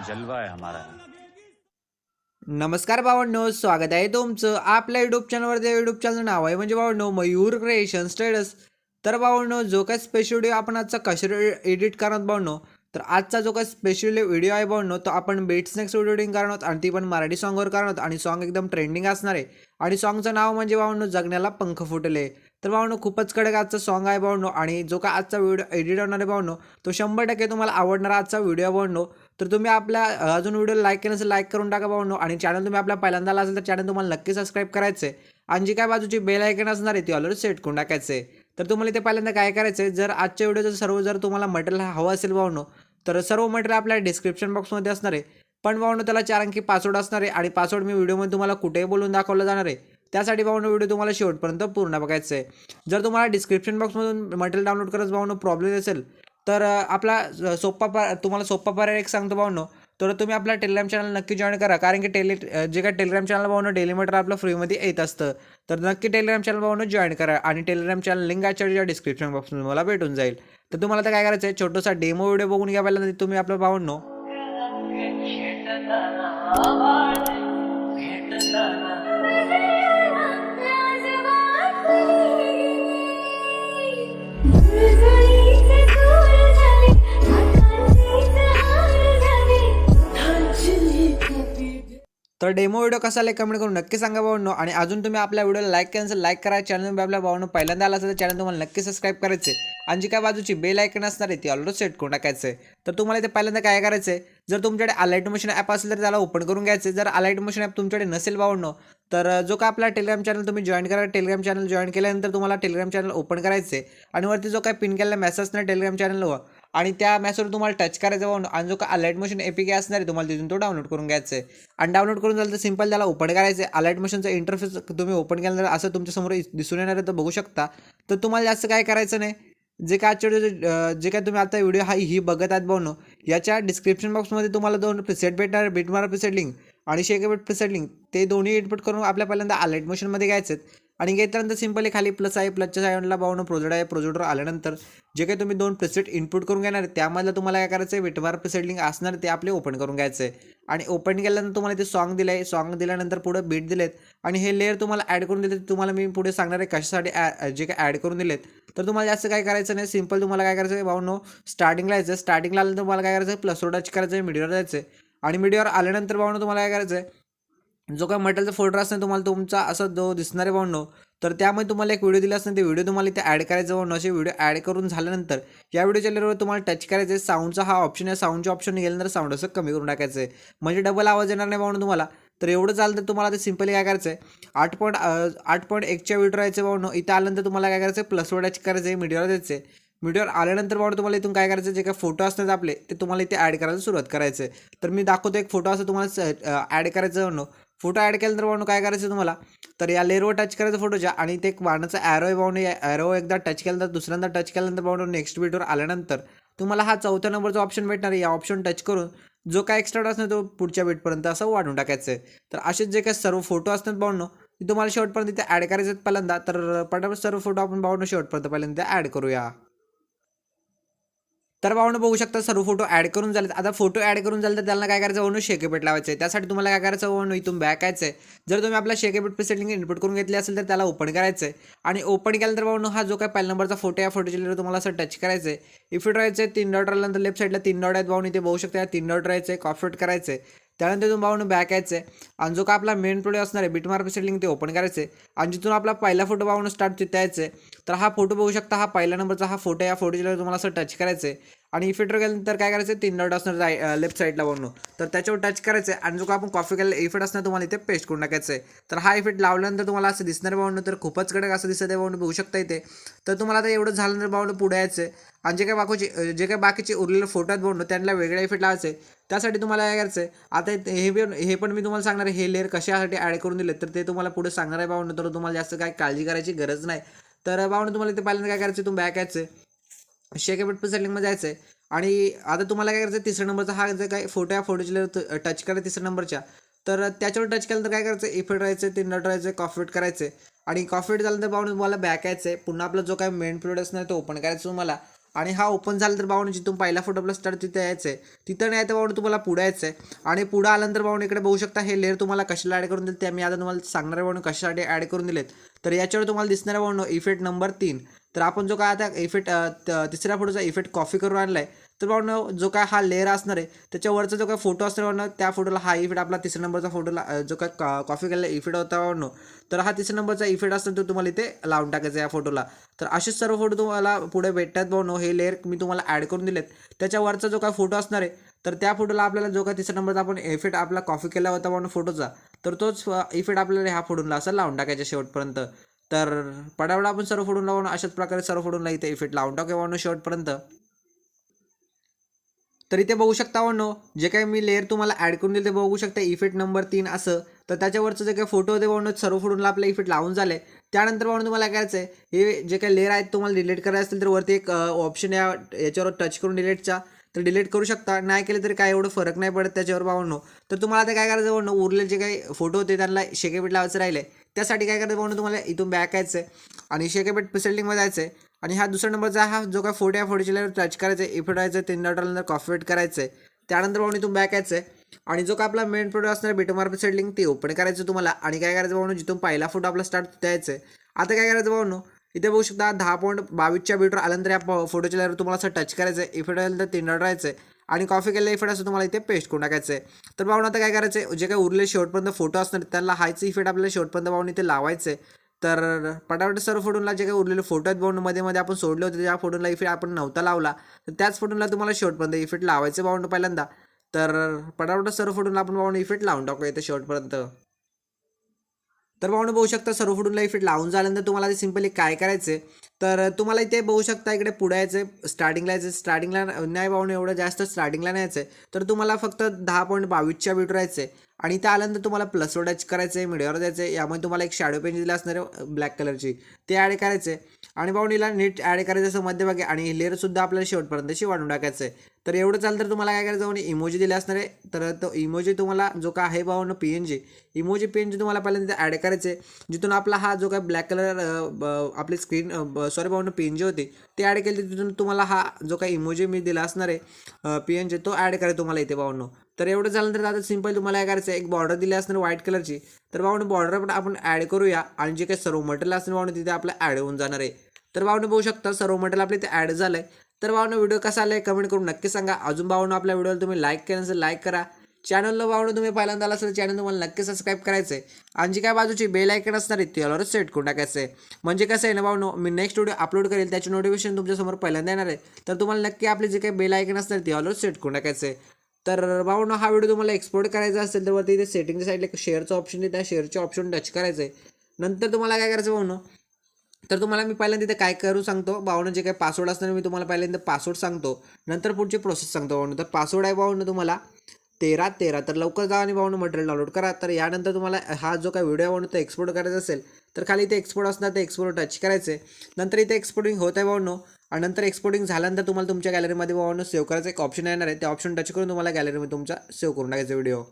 जलवा है हमारा। नमस्कार भावांनो, स्वागत आहे तुमचं आपल्या यूट्यूब चॅनलवरती। यूट्यूब चॅनल नाव आहे म्हणजे भावांनो मयूर क्रिएशन स्टेटस। तर भावांनो, जो काय स्पेशल व्हिडिओ आपण आजचा कशा एडिट करणार भावांनो, तर आजचा जो काय स्पेशल व्हिडिओ आहे भावांनो, तो आपण बीट्स नेक्स्ट व्हिडिओ एडिटिंग करणार आणि ती पण मराठी सॉन्गवर करणार आणि सॉन्ग एकदम ट्रेंडिंग असणार आहे। आणि सॉन्गचं नाव म्हणजे भावांनो जगण्याला पंख फुटले। तर भावांनो, खूपच कडक आजचा सॉन्ग आहे भावांनो, आणि जो काय आजचा व्हिडिओ एडिट होणार आहे भावांनो, तो 100% तुम्हाला आवडणार आजचा व्हिडिओ भावांनो। तर तुम्ही आपल्या अजून व्हिडिओ लाईक केलं असेल लाईक करून टाका भावांनो, आणि चॅनल तुम्ही आपल्या पहिल्यांदा आला असेल तर चॅनल तुम्हाला नक्की सबस्क्राईब करायचं आहे, आणि जी काय बाजूची बेल आयकन असणार आहे ती ऑलरेडी सेट करून टाकायचं आहे। तर तुम्हाला इथे पहिल्यांदा काय करायचं आहे, जर आजच्या व्हिडिओचं सर्व जर तुम्हाला मटेरियल हवं असेल भावांनो, तर सर्व मटेरियल आपल्या डिस्क्रिप्शन बॉक्समध्ये असणार आहे। पण भावांनो, त्याला 4 अंकी पासवर्ड असणार आहे, आणि पासवर्ड मी व्हिडिओमध्ये तुम्हाला कुठेही बोलून दाखवलं जाणार आहे। त्यासाठी भावांनो व्हिडिओ तुम्हाला शेवटपर्यंत पूर्ण बघायचं आहे। जर तुम्हाला डिस्क्रिप्शन बॉक्समधून मटेरियल डाउनलोड करायचं भावांनो प्रॉब्लेम असेल, तर आपला तुम्हाला सोप्पा पर्याय एक सांगतो भावांनो, तर तुम्ही आपला टेलिग्राम चॅनल नक्की जॉईन करा, कारण की जे काय टेलिग्राम चॅनल भावांनो डेली मटेरियल आपलं फ्रीमध्ये येत असतं। तर नक्की टेलिग्राम चॅनल भावांनो जॉईन करा, आणि टेलिग्राम चॅनल लिंक आजच्या डिस्क्रिप्शन बॉक्समध्ये मला भेटून जाईल। तर तुम्हाला तर काय करायचं आहे, छोटासा डेमो व्हिडिओ बघून घ्या पहिल्यांदा तुम्ही आपलं भावांनो। तर डेमो व्हिडिओ कसा आला कमेंट करून नक्की सांगा भावांनो, आणि अजून तुम्ही आपल्या व्हिडिओला लाईक केलं असेल लाईक करा, चॅनल तुम्ही आपल्या भावांनो पहिल्यांदा आला असेल तर चॅनल तुम्हाला नक्की सबस्क्राईब करायचे, आणि जी काय बाजूची बेल आयकन असणार आहे ती ऑलरेडी सेट करून टाकायचं आहे। तर तुम्हाला इथे पहिल्यांदा काय करायचं आहे, जर तुमच्याकडे अलाइट मोशन ॲप असेल तर त्याला ओपन करून घ्यायचं आहे। जर अलाइट मोशन ॲप तुमच्याकडे नसेल भावांनो, तर जो काय आपला टेलिग्राम चॅनल तुम्ही जॉईन करा, टेलिग्राम चॅनल जॉईन केल्यानंतर तुम्हाला टेलिग्राम चॅनल ओपन करायचं आहे, आणि वरती जो काय पिन केलेला मेसेज असणार टेलिग्राम चॅनलवर, आणि त्या मेसेजवर तुम्हाला टच करायचं भावांनो, आणि जो काय अलाइट मोशन APK असणार आहे तुम्हाला तिथून तो डाउनलोड करून घ्यायचा आहे। आणि डाउनलोड करून झालं तर सिंपल त्याला ओपन करायचं आहे। अलाइट मोशनचा इंटरफेस तुम्ही ओपन केल्यानंतर असं तुमच्यासमोर दिसून येणार आहे, तर बघू शकता। तर तुम्हाला जास्त काय करायचं नाही, जे काय जे काय तुम्ही आता व्हिडिओ ही बघत आहात भावांनो, याच्या डिस्क्रिप्शन बॉक्समध्ये तुम्हाला 2 प्रिसेट भेटणार, बीटमार्क प्रिसेट लिंक आणि शेकेबेट प्रिसेट लिंक, ते दोन्ही इनपुट करून आपल्या पहिल्यांदा अलाइट मोशनमध्ये घ्यायचे आहेत। आणि घेतल्यानंतर सिंपली खाली प्लस आहे, प्लसच्या साईडला भावांनो प्रोजेक्ट आहे, प्रोजेक्टवर आल्यानंतर जे काही तुम्ही 2 प्रिसेट इनपुट करून घेणार त्यामधलं तुम्हाला काय करायचं आहे, बीटमार्क प्रिसेट लिंक असणार ते आपले ओपन करून घ्यायचं आहे। आणि ओपन केल्यानंतर तुम्हाला ते सॉन्ग दिलं आहे, सॉन्ग दिल्यानंतर पुढे बीट दिलेत, आणि हे लेअर तुम्हाला ॲड करून दिले, तुम्हाला मी पुढे सांगणार आहे कशासाठी जे काय ॲड करून दिलेत। तर तुम्हाला जास्त काय करायचं नाही, सिंपल तुम्हाला काय करायचं आहे भावांनो, स्टार्टिंगला यायचं, स्टार्टिंगला आल्यानंतर तुम्हाला काय करायचं आहे, प्लसवर टच करायचं आहे, मीडियावर जायचं आहे, आणि मीडियावर आल्यानंतर भावांनो तुम्हाला काय करायचं आहे, जो काय मटेरियलचा फोल्डर असणार तुम्हाला तुमचा असं जो दिसणार आहे भावांनो, तर त्यामध्ये तुम्हाला एक व्हिडिओ दिला असणार, ते व्हिडिओ तुम्हाला इथे ॲड करायचं भावांनो। असे व्हिडिओ ॲड करून झाल्यानंतर या व्हिडिओच्या लेअरवर तुम्हाला टच करायचं आहे, साऊंडचा हा ऑप्शन आहे, साऊंडच्या ऑप्शन गेल्यानंतर साऊंड असं कमी करून टाकायचं आहे, म्हणजे डबल आवाज येणार नाही भावांनो तुम्हाला। तर एवढं झालं तर तुम्हाला ते सिंपली काय करायचं आहे, 8.1च्या व्हिडिओ राहायचं भावांनो। इथं आल्यानंतर तुम्हाला काय करायचं आहे, प्लसवर टच करायचं आहे, मीडियावर द्यायचं आहे, मीडियावर आल्यानंतर भावांनो तुम्हाला इथून काय करायचं, जे काय फोटो असतात आपले ते तुम्हाला इथे ॲड करायला सुरुवात करायचं आहे। तर मी दाखवतो एक फोटो असं तुम्हाला ॲड करायचं भावांनो। फोटो ॲड केल्यानंतर भावांनो काय करायचं तुम्हाला, तर या लेअरवर टच करायचं फोटोच्या, आणि ते एक बाणाचा ॲरो आहे भावांनो, या ॲरो एकदा टच केल्यानंतर दुसऱ्यांदा टच केल्यानंतर भावांनो नेक्स्ट व्हिडिओवर आल्यानंतर तुम्हाला हा 4थ्या नंबरचा ऑप्शन भेटणार आहे, या ऑप्शन टच करून जो काय एक्स्ट्रा असणार तो पुढच्या बीटपर्यंत असं वाढून टाकायचं आहे। तर असेच जे काय सर्व फोटो असतात भावांनो ते तुम्हाला शेवटपर्यंत इथे ॲड करायचे आहेत पहिल्यांदा। तर पटापट सर्व फोटो आपण भावांनो शेवटपर्यंत पहिल्यांदा ॲड करूया। तर भावांनो बघू शकता सर्व फोटो ॲड करून झालेत। आता फोटो ॲड करून झाले तर त्यांना काय करायचं भावांनो, शेकेबेट लावायचं आहे। त्यासाठी तुम्हाला काय करायचं भावांनो, इथून बॅक यायचं आहे। जर तुम्ही आपला शेकेबेट प्रीसेट लिंक इनपुट करून घेतली असेल तर त्याला ओपन करायचं आहे, आणि ओपन केल्यानंतर भावांनो हा जो काय पहिल्या नंबरचा फोटो या फोटोच्या लेअरवर तुम्हाला असं टच करायचं आहे, इफेक्ट राहायचं आहे, 3 डॉट राहिल्यानंतर लेफ्ट साईडला 3 डॉट आहेत भावांनो, इथे बघू शकता 3 डॉट राहायचं आहे, कॉपी पेस्ट करायचं आहे। त्यानंतर तुम्ही भावांनो बॅक यायचं आहे, आणि जो काय आपला मेन फोटो असणार आहे बीटमार्क प्रीसेट लिंक ते ओपन करायचं आहे, आणि जिथून आपला पहिला फोटो भावांनो स्टार्ट तिथे यायचं आहे। तर हा फोटो बघू शकता, हा पहिल्या नंबरचा हा फोटो, या फोटोच्या लेअरवर तुम्हाला असं टच करायचं आहे, आणि इफेक्टवर गेल्यानंतर काय करायचं, 3 डॉट असणार लेफ्ट साईडला भावांनो, तर त्याच्यावर टच करायचं आहे, आणि जो काय आपण कॉपी केलेला इफेक्ट असणार तुम्हाला इथे पेस्ट करून टाकायचं आहे। तर हा इफेक्ट लावल्यानंतर तुम्हाला असं दिसणार भावांनो, तर खूपच कडक असं दिसत आहे भावांनो, बघू शकता इथे। तर तुम्हाला आता एवढं झाल्यानंतर भावांनो पुढे यायचं आहे, आणि जे काय बाकीचे उरलेले फोटो आहेत भावांनो त्यांना वेगळा इफेक्ट लावायचं आहे। त्यासाठी तुम्हाला काय करायचं आहे, आता हे पण मी तुम्हाला सांगणार आहे, हे लेअर कशासाठी ॲड करून दिले तर ते तुम्हाला पुढे सांगणार आहे भावांनो, तर तुम्हाला जास्त काय काळजी करायची गरज नाही। तर भावांनो तुम्हाला इथे पहिल्यांदा काय करायचं, तुम्ही बॅक यायचं आहे, शेकेबेट प्रीसेट लिंकमध्ये जायचं आहे, आणि आता तुम्हाला काय करायचं, 3ऱ्या नंबरचा हा जे काय फोटो या फोटोच्या लेअर टच करा 3ऱ्या नंबरच्या, तर त्याच्यावर टच केल्यानंतर काय करायचं, इफेक्ट राहायचं, 3 डॉट राहायचं, कॉपी पेस्ट करायचं, आणि कॉपी पेस्ट झाल्यानंतर भावांनो तुम्हाला बॅक यायचं आहे, पुन्हा आपला जो काय मेन प्रोडक्ट असणार तो ओपन करायचं तुम्हाला, आणि हा ओपन झाला तर भावनो जिथून पहिला फोटो आपला स्टार्ट तिथे यायचं आहे. तिथं नाही तर भावनो तुम्हाला पुढे यायचं आहे. आणि पुढे आल्यानंतर भावनो इकडे बघू शकता हे लेअर तुम्हाला कशाला ॲड करून दिले ते मी आता तुम्हाला सांगणार आहे भावनो कशासाठी ॲड करून दिलेत. तर याच्यावर तुम्हाला दिसणार आहे भावनो इफेक्ट नंबर 3. तर आपण जो काय आता इफेक्ट तिसऱ्या फोटोचा इफेक्ट कॉपी करून आणला आहे. तर भावनो जो काय हा लेअर असणार आहे त्याच्यावरचा जो काय फोटो असणार भावनो त्या फोटोला हा इफेक्ट आपला तिसऱ्या नंबरचा फोटोला जो काय कॉपी केलेला इफेक्ट होता भावनो, तर हा तिसऱ्या नंबरचा इफेक्ट असतो तो तुम्हाला इथे लावून टाकायचा या फोटोला. तर असेच सर्व फोटो तुम्हाला पुढे भेटतात भावनो. हे लेअर मी तुम्हाला ॲड करून दिलेत. त्याच्यावरचा जो काय फोटो असणार आहे तर त्या फोटोला आपल्याला जो काय तिसऱ्या नंबरचा आपण इफेक्ट आपला कॉपी केला होता भावनो फोटोचा, तर तोच इफेक्ट आपल्याला ह्या फोटोला असं लावून टाकायचा शेवटपर्यंत. तर पडापडा आपण सर्व फोटोला लावून अशाच प्रकारे सर्व फोटोला इथे इफेक्ट लावून टाकूया भावनो शेवटपर्यंत. तर इथे बघू शकता भावनो जे काही मी लेअर तुम्हाला ॲड करून दिले ते बघू शकता इफेक्ट नंबर 3 असं. तर त्याच्यावरचं जे काही फोटो होते भावनो सर्व फोटोला आपला इफेक्ट लावून झाले. त्यानंतर भावनो तुम्हाला काय करायचं आहे हे जे काही लेअर आहेत तुम्हाला डिलीट करायचे असतील तर वरती एक ऑप्शन याच्यावर टच करून डिलीटचा, तर डिलीट करू शकता. नाही केलं तरी काय एवढं फरक नाही पडत त्याच्यावर भावनो. तर तुम्हाला आता काय करायचं भावनो उरलेले जे काही फोटो होते त्यांना शेकेपीठ लावायचं राहिले. त्यासाठी काय करायचं भावनो तुम्हाला इथून बॅक यायचं आहे आणि शेकेपीठ सेटिंगमध्ये जायचं आहे. आणि हा दुसरा नंबरचा हा जो काय फोटो आहे फोटोच्या लेअर टच करायचं आहे, इफेक्ट व्हायचं 3 डॉटनंतर कॉपी पेस्ट करायचं आहे. त्यानंतर भावनो इथून बॅक यायचं आहे आणि जो काय आपला मेन फोटो असणार BOOKMARK सेटिंग ते ओपन करायचं तुम्हाला. आणि काय करायचं भावनो जिथून पहिला फोटो आपला स्टार्ट द्यायचं आहे. आता काय करायचं भावनो इथे बघू शकता 10.22च्या बीटवर आल्यानंतर या फोटोच्या लेअर तुम्हाला असं टच करायचं आहे, इफेक्ट आल्यानंतर 3 डॉट राहायचं आहे आणि कॉपी केलेलं इफेक्ट असं तुम्हाला इथे पेस्ट करून टाकायचं आहे. तर भावनो आता काय करायचं आहे जे काही उरलेले शेवटपर्यंत फोटो असणार त्याला हायचं इफेक्ट आपल्याला शेवटपर्यंत भावनो इथे लावायचं आहे. तर पटापट सर्व फोटोला जे काही उरलेले फोटो आहेत भावनो मध्ये आपण सोडले होते त्या फोटोला इफेक्ट आपण नव्हता लावला तर त्याच फोटोला तुम्हाला शेवटपर्यंत इफेक्ट लावायचं भावनो पहिल्यांदा. तर पटापट सर्व फोटोला आपण भावनो इफेक्ट लावून टाकूया इथे शेवटपर्यंत. तर भावनो बघू शकता सर्व फोटोला इफेक्ट लावून झाल्यानंतर तुम्हाला ते सिंपली काय करायचं आहे तर तुम्हाला इथे बघू शकता इकडे पुढे यायचं आहे, स्टार्टिंगला यायचं. स्टार्टिंगला नाही भावनो एवढं जास्त स्टार्टिंगला नाही यायचं आहे. तर तुम्हाला फक्त 10.22च्या बीटवर यायचं आहे आणि त्या आल्यानंतर तुम्हाला प्लसवर टच करायचं आहे, मीडियावर जायचं आहे. यामध्ये तुम्हाला एक शॅडो पेन दिली असणार आहे ब्लॅक कलरची, ते ॲड करायचं आहे आणि भावनीला नीट ॲड करायचं असं मध्यभागी. आणि लेअरसुद्धा आपल्याला शेवटपर्यंत वाढून टाकायचं आहे. तर एवढं चालतं तर तुम्हाला काय करायचं भावनी इमोजी दिले असणार आहे. तर तो इमोजी तुम्हाला जो काय आहे भावनो PNG PNG तुम्हाला पहिल्यांदा ॲड करायचे. जिथून आपला हा जो काय ब्लॅक कलर आपली स्क्रीन सॉरी भावनो PNG होती ते ॲड केली. तिथून तुम्हाला हा जो काही इमोजी मी दिला असणार आहे PNG तो ॲड करायचा तुम्हाला इथे भावनो. तर एवढं झाल्यानंतर आता सिंपल तुम्हाला काय करायचं एक बॉर्डर दिली असणार व्हाईट कलरची. तर भावनो बॉर्डर पण आपण ॲड करूया आणि जे काही सर्व मटेरियल असणार भावनो तिथे आपलं ॲड होऊन जाणार आहे. तर भावनो बघू शकता सर्व मटेरियल आपले इथे ॲड झालं आहे. तर भावनो व्हिडिओ कसा आला आहे कमेंट करून नक्की सांगा. अजून भावनो आपल्या व्हिडिओला तुम्ही लाईक केलं नसेल लाईक करा. चॅनलला भावनो तुम्ही पहिल्यांदा आला असेल चॅनल तुम्हाला नक्की सबस्क्राईब करायचं आहे आणि जी काय बाजूची बेल आयकन असणार आहे त्यावर सेट करून टाकायचं आहे. म्हणजे कसं आहे ना भावनो मी नेक्स्ट व्हिडिओ अपलोड करेल त्याची नोटिफिकेशन तुमच्यासमोर पहिल्यांदा येणार आहे. तर तुम्हाला नक्की आपले जे काही बेल आयकन असणार त्यावर सेट करून टाकायचं आहे. तर भावनो हा व्हिडिओ तुम्हाला एक्सपोर्ट करायचा असेल तर वरती इथे सेटिंगच्या साईडला एक शेअरचं ऑप्शन आहे, त्या शेअरच्या ऑप्शन टच करायचं आहे. नंतर तुम्हाला काय करायचं भावनो तर तुम्हाला मी पहिल्यांदा तिथे काय करू सांगतो भावनो जे काही पासवर्ड असणार मी तुम्हाला पहिल्यांदा पासवर्ड सांगतो नंतर पुढची प्रोसेस सांगतो भावनो. तर पासवर्ड आहे भावनो तुम्हाला 1313. तर लवकर जा आणि भावनो मटेरियल डाउनलोड करा. तर यानंतर तुम्हाला हा जो काही व्हिडिओ भावनो तो एक्सपोर्ट करायचा असेल तर खाली इथे एक्सपोर्ट असणार ते एक्सपोर्ट टच करायचे. नंतर इथे एक्सपोर्टिंग होत आहे भावनो आणि नंतर एक्सपोर्टिंग झाल्यानंतर तुम्हाला तुमच्या गॅलरीमध्ये भावनो सेव्ह करायचं एक ऑप्शन येणार आहे. त्या ऑप्शन टच करून तुम्हाला गॅलरीमध्ये तुमचा सेव्ह करून टाकायचा व्हिडिओ.